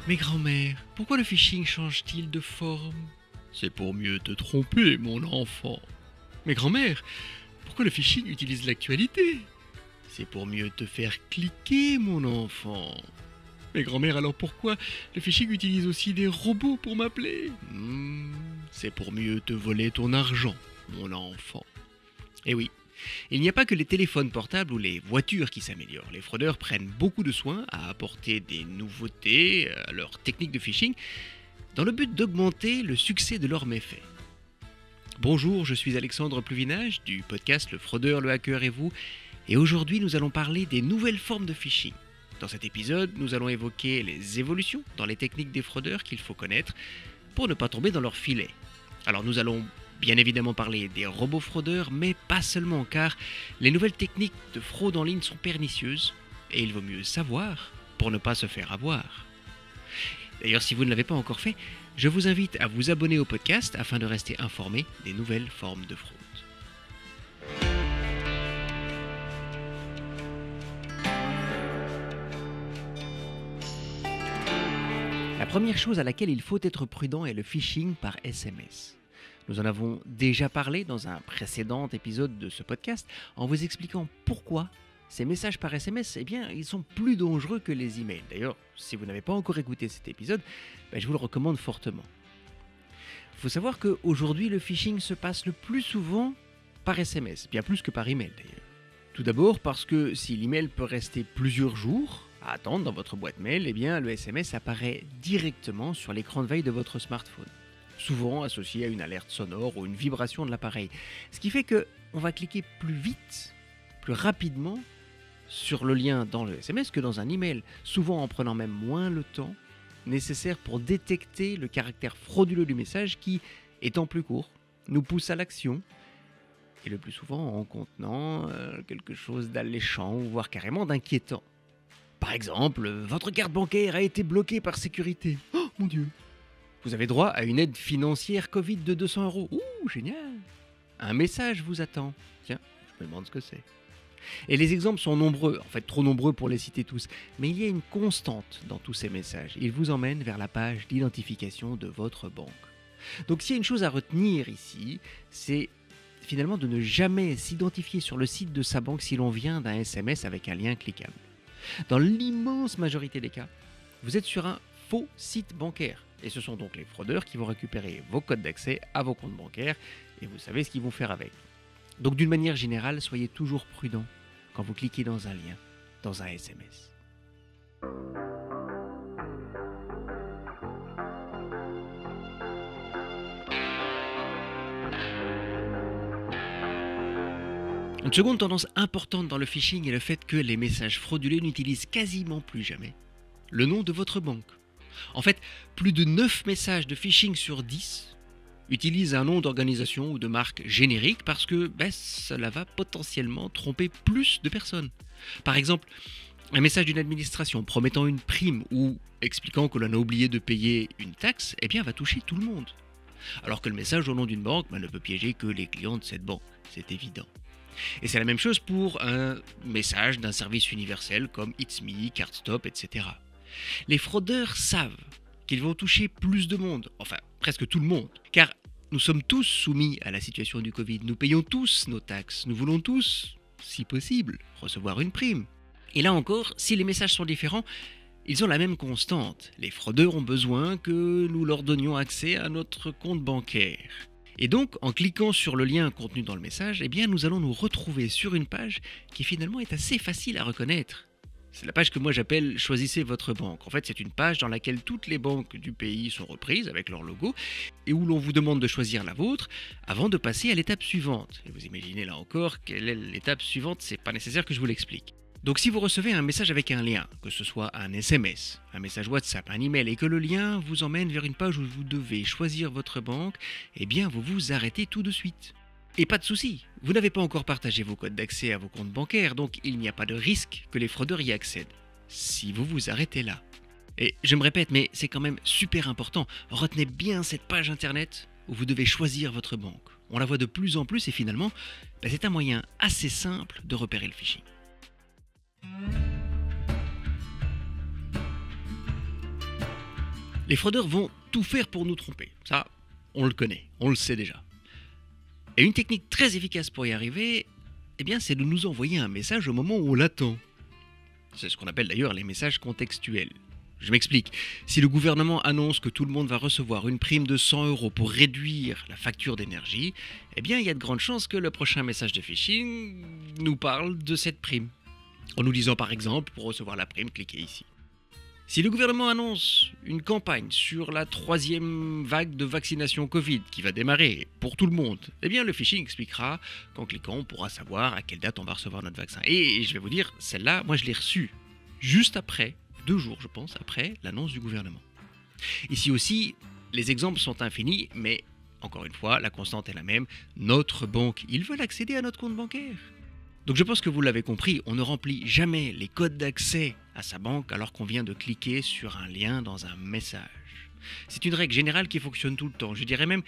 Mais grand-mère, pourquoi le phishing change-t-il de forme? C'est pour mieux te tromper, mon enfant. Mais grand-mère, pourquoi le phishing utilise l'actualité? C'est pour mieux te faire cliquer, mon enfant. Mais grand-mère, alors pourquoi le phishing utilise aussi des robots pour m'appeler? C'est pour mieux te voler ton argent, mon enfant. Eh oui, il n'y a pas que les téléphones portables ou les voitures qui s'améliorent. Les fraudeurs prennent beaucoup de soin à apporter des nouveautés à leur technique de phishing dans le but d'augmenter le succès de leurs méfaits. Bonjour, je suis Alexandre Pluvinage du podcast Le Fraudeur, le Hacker et vous, et aujourd'hui nous allons parler des nouvelles formes de phishing. Dans cet épisode, nous allons évoquer les évolutions dans les techniques des fraudeurs qu'il faut connaître pour ne pas tomber dans leur filet. Alors nous allons bien évidemment parler des robots fraudeurs, mais pas seulement, car les nouvelles techniques de fraude en ligne sont pernicieuses, et il vaut mieux savoir pour ne pas se faire avoir. D'ailleurs, si vous ne l'avez pas encore fait, je vous invite à vous abonner au podcast afin de rester informé des nouvelles formes de fraude. La première chose à laquelle il faut être prudent est le phishing par SMS. Nous en avons déjà parlé dans un précédent épisode de ce podcast en vous expliquant pourquoi ces messages par SMS, ils sont plus dangereux que les emails. D'ailleurs, si vous n'avez pas encore écouté cet épisode, je vous le recommande fortement. Il faut savoir qu'aujourd'hui, le phishing se passe le plus souvent par SMS, bien plus que par email d'ailleurs. Tout d'abord parce que si l'email peut rester plusieurs jours à attendre dans votre boîte mail, le SMS apparaît directement sur l'écran de veille de votre smartphone, souvent associé à une alerte sonore ou une vibration de l'appareil. Ce qui fait qu'on va cliquer plus vite, plus rapidement sur le lien dans le SMS que dans un email, souvent en prenant même moins le temps nécessaire pour détecter le caractère frauduleux du message qui, étant plus court, nous pousse à l'action et le plus souvent en contenant quelque chose d'alléchant ou voire carrément d'inquiétant. Par exemple, votre carte bancaire a été bloquée par sécurité. Oh mon Dieu! Vous avez droit à une aide financière Covid de 200 €. Ouh, génial! Un message vous attend. Tiens, je me demande ce que c'est. Et les exemples sont nombreux, en fait trop nombreux pour les citer tous, mais il y a une constante dans tous ces messages. Ils vous emmènent vers la page d'identification de votre banque. Donc s'il y a une chose à retenir ici, c'est finalement de ne jamais s'identifier sur le site de sa banque si l'on vient d'un SMS avec un lien cliquable. Dans l'immense majorité des cas, vous êtes sur un faux site bancaire. Et ce sont donc les fraudeurs qui vont récupérer vos codes d'accès à vos comptes bancaires et vous savez ce qu'ils vont faire avec. Donc d'une manière générale, soyez toujours prudent quand vous cliquez dans un lien, dans un SMS. Une seconde tendance importante dans le phishing est le fait que les messages frauduleux n'utilisent quasiment plus jamais le nom de votre banque. En fait, plus de 9 messages de phishing sur 10 utilisent un nom d'organisation ou de marque générique parce que cela va potentiellement tromper plus de personnes. Par exemple, un message d'une administration promettant une prime ou expliquant que l'on a oublié de payer une taxe, va toucher tout le monde. Alors que le message au nom d'une banque ne peut piéger que les clients de cette banque, c'est évident. Et c'est la même chose pour un message d'un service universel comme It's Me, CardStop, etc. Les fraudeurs savent qu'ils vont toucher plus de monde, enfin presque tout le monde, car nous sommes tous soumis à la situation du Covid, nous payons tous nos taxes, nous voulons tous, si possible, recevoir une prime. Et là encore, si les messages sont différents, ils ont la même constante. Les fraudeurs ont besoin que nous leur donnions accès à notre compte bancaire. Et donc, en cliquant sur le lien contenu dans le message, nous allons nous retrouver sur une page qui finalement est assez facile à reconnaître. C'est la page que moi j'appelle « Choisissez votre banque ». En fait, c'est une page dans laquelle toutes les banques du pays sont reprises avec leur logo et où l'on vous demande de choisir la vôtre avant de passer à l'étape suivante. Et vous imaginez là encore quelle est l'étape suivante, c'est pas nécessaire que je vous l'explique. Donc si vous recevez un message avec un lien, que ce soit un SMS, un message WhatsApp, un email et que le lien vous emmène vers une page où vous devez choisir votre banque, vous vous arrêtez tout de suite. Et pas de souci, vous n'avez pas encore partagé vos codes d'accès à vos comptes bancaires, donc il n'y a pas de risque que les fraudeurs y accèdent, si vous vous arrêtez là. Et je me répète, mais c'est quand même super important, retenez bien cette page internet où vous devez choisir votre banque. On la voit de plus en plus et finalement, c'est un moyen assez simple de repérer le phishing. Les fraudeurs vont tout faire pour nous tromper. Ça, on le connaît, on le sait déjà. Et une technique très efficace pour y arriver, eh bien, c'est de nous envoyer un message au moment où on l'attend. C'est ce qu'on appelle d'ailleurs les messages contextuels. Je m'explique. Si le gouvernement annonce que tout le monde va recevoir une prime de 100 € pour réduire la facture d'énergie, eh bien, il y a de grandes chances que le prochain message de phishing nous parle de cette prime. En nous disant par exemple, pour recevoir la prime, cliquez ici. Si le gouvernement annonce une campagne sur la 3e vague de vaccination Covid qui va démarrer pour tout le monde, eh bien le phishing expliquera qu'en cliquant, on pourra savoir à quelle date on va recevoir notre vaccin. Et je vais vous dire, celle-là, moi je l'ai reçue juste après, 2 jours je pense, après l'annonce du gouvernement. Ici aussi, les exemples sont infinis, mais encore une fois, la constante est la même. Notre banque, ils veulent accéder à notre compte bancaire. Donc je pense que vous l'avez compris, on ne remplit jamais les codes d'accès à sa banque alors qu'on vient de cliquer sur un lien dans un message. C'est une règle générale qui fonctionne tout le temps. Je dirais même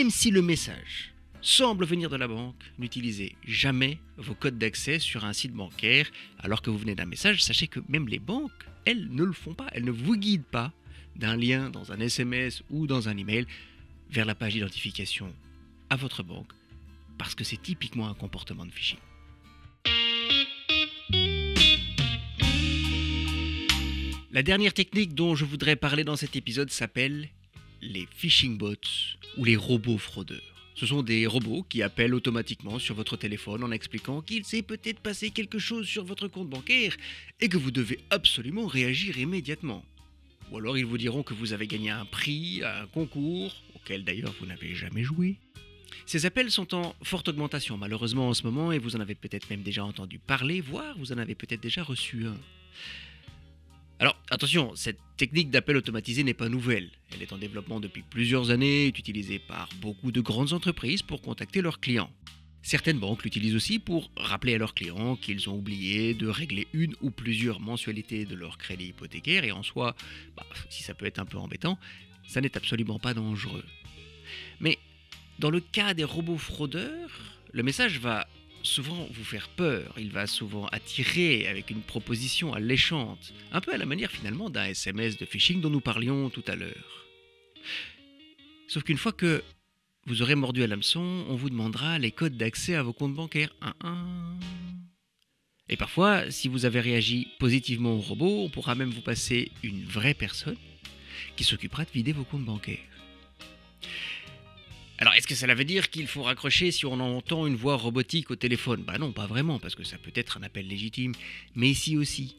si le message semble venir de la banque, n'utilisez jamais vos codes d'accès sur un site bancaire alors que vous venez d'un message. Sachez que même les banques, elles ne le font pas. Elles ne vous guident pas d'un lien dans un SMS ou dans un email vers la page d'identification à votre banque parce que c'est typiquement un comportement de phishing. La dernière technique dont je voudrais parler dans cet épisode s'appelle les phishing bots ou les robots fraudeurs. Ce sont des robots qui appellent automatiquement sur votre téléphone en expliquant qu'il s'est peut-être passé quelque chose sur votre compte bancaire et que vous devez absolument réagir immédiatement. Ou alors ils vous diront que vous avez gagné un prix à un concours auquel d'ailleurs vous n'avez jamais joué. Ces appels sont en forte augmentation malheureusement en ce moment et vous en avez peut-être même déjà entendu parler, voire vous en avez peut-être déjà reçu un. Alors attention, cette technique d'appel automatisé n'est pas nouvelle. Elle est en développement depuis plusieurs années, est utilisée par beaucoup de grandes entreprises pour contacter leurs clients. Certaines banques l'utilisent aussi pour rappeler à leurs clients qu'ils ont oublié de régler une ou plusieurs mensualités de leur crédit hypothécaire et en soi, si ça peut être un peu embêtant, ça n'est absolument pas dangereux. Mais dans le cas des robots fraudeurs, le message va souvent vous faire peur, il va souvent attirer avec une proposition alléchante, un peu à la manière finalement d'un SMS de phishing dont nous parlions tout à l'heure. Sauf qu'une fois que vous aurez mordu à l'hameçon, on vous demandera les codes d'accès à vos comptes bancaires. Et parfois, si vous avez réagi positivement au robot, on pourra même vous passer une vraie personne qui s'occupera de vider vos comptes bancaires. Alors, est-ce que cela veut dire qu'il faut raccrocher si on entend une voix robotique au téléphone ? Non, pas vraiment, parce que ça peut être un appel légitime. Mais ici aussi,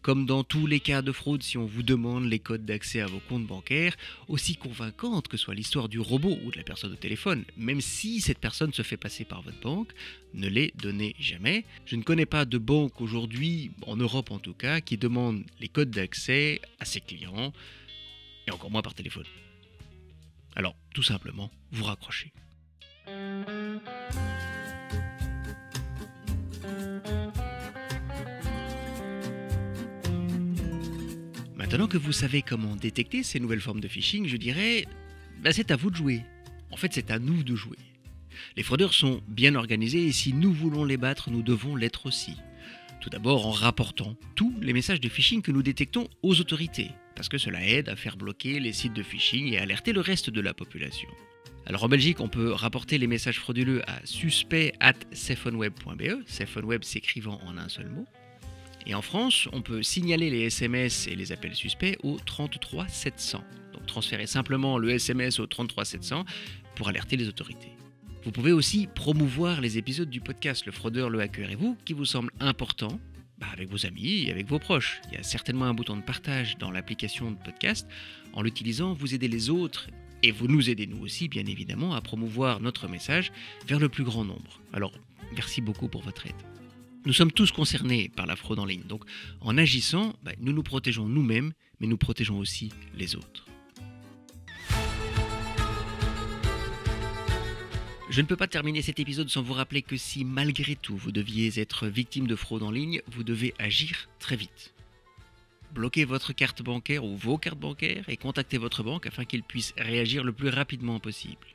comme dans tous les cas de fraude, si on vous demande les codes d'accès à vos comptes bancaires, aussi convaincante que soit l'histoire du robot ou de la personne au téléphone, même si cette personne se fait passer par votre banque, ne les donnez jamais. Je ne connais pas de banque aujourd'hui, en Europe en tout cas, qui demande les codes d'accès à ses clients, et encore moins par téléphone. Alors, tout simplement, vous raccrochez. Maintenant que vous savez comment détecter ces nouvelles formes de phishing, je dirais, c'est à vous de jouer. En fait, c'est à nous de jouer. Les fraudeurs sont bien organisés et si nous voulons les battre, nous devons l'être aussi. Tout d'abord en rapportant tous les messages de phishing que nous détectons aux autorités, parce que cela aide à faire bloquer les sites de phishing et à alerter le reste de la population. Alors en Belgique, on peut rapporter les messages frauduleux à suspect@safeonweb.be, safeonweb s'écrivant en un seul mot. Et en France, on peut signaler les SMS et les appels suspects au 33 700. Donc transférer simplement le SMS au 33 700 pour alerter les autorités. Vous pouvez aussi promouvoir les épisodes du podcast Le Fraudeur, le Hacker et vous qui vous semblent importants avec vos amis et avec vos proches. Il y a certainement un bouton de partage dans l'application de podcast. En l'utilisant, vous aidez les autres et vous nous aidez nous aussi, bien évidemment, à promouvoir notre message vers le plus grand nombre. Alors, merci beaucoup pour votre aide. Nous sommes tous concernés par la fraude en ligne. Donc, en agissant, nous nous protégeons nous-mêmes, mais nous protégeons aussi les autres. Je ne peux pas terminer cet épisode sans vous rappeler que si malgré tout vous deviez être victime de fraude en ligne, vous devez agir très vite. Bloquez votre carte bancaire ou vos cartes bancaires et contactez votre banque afin qu'ils puissent réagir le plus rapidement possible.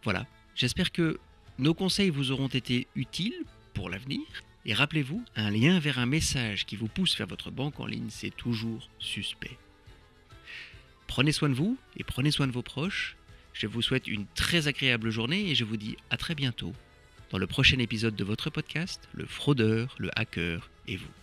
Voilà, j'espère que nos conseils vous auront été utiles pour l'avenir. Et rappelez-vous, un lien vers un message qui vous pousse vers votre banque en ligne, c'est toujours suspect. Prenez soin de vous et prenez soin de vos proches. Je vous souhaite une très agréable journée et je vous dis à très bientôt dans le prochain épisode de votre podcast, Le Fraudeur, le Hacker et vous.